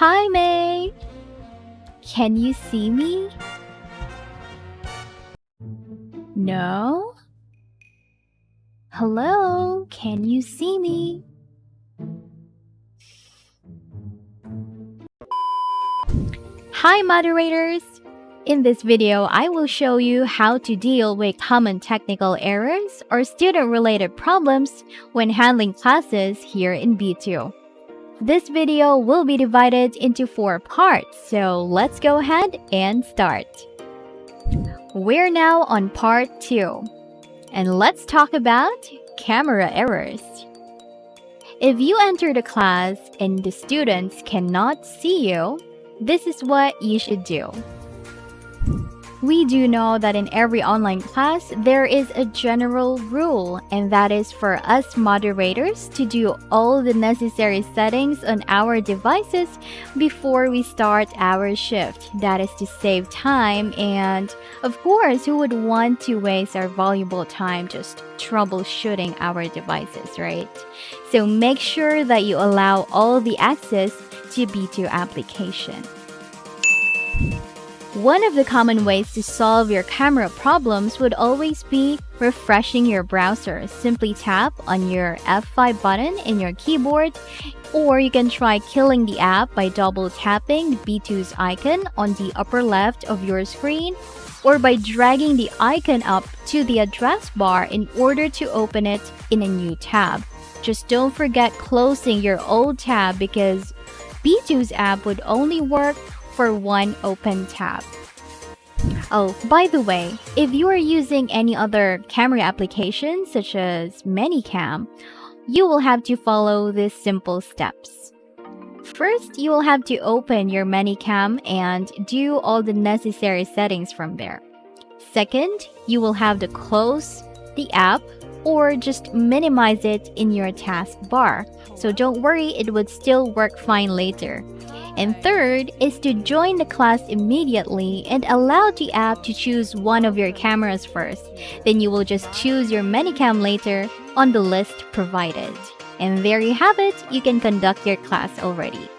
Hi, May! Can you see me? No? Hello? Can you see me? Hi, moderators! In this video, I will show you how to deal with common technical errors or student-related problems when handling classes here in BITU. This video will be divided into 4 parts, so let's go ahead and start. We're now on part 2, and let's talk about camera errors. If you enter the class and the students cannot see you, this is what you should do. We do know that in every online class, there is a general rule, and that is for us moderators to do all the necessary settings on our devices before we start our shift. That is to save time, and of course, who would want to waste our valuable time just troubleshooting our devices, right? So make sure that you allow all the access to BITU application. One of the common ways to solve your camera problems would always be refreshing your browser. Simply tap on your F5 button in your keyboard, or you can try killing the app by double tapping BITU's icon on the upper left of your screen, or by dragging the icon up to the address bar in order to open it in a new tab. Just don't forget closing your old tab because BITU's app would only work for one open tab. Oh, by the way, if you are using any other camera applications such as Manycam, you will have to follow these simple steps. First, you will have to open your Manycam and do all the necessary settings from there. Second, you will have to close the app or just minimize it in your taskbar. So don't worry, it would still work fine later. And third is to join the class immediately and allow the app to choose one of your cameras first. Then you will just choose your Manycam later on the list provided. And there you have it, you can conduct your class already.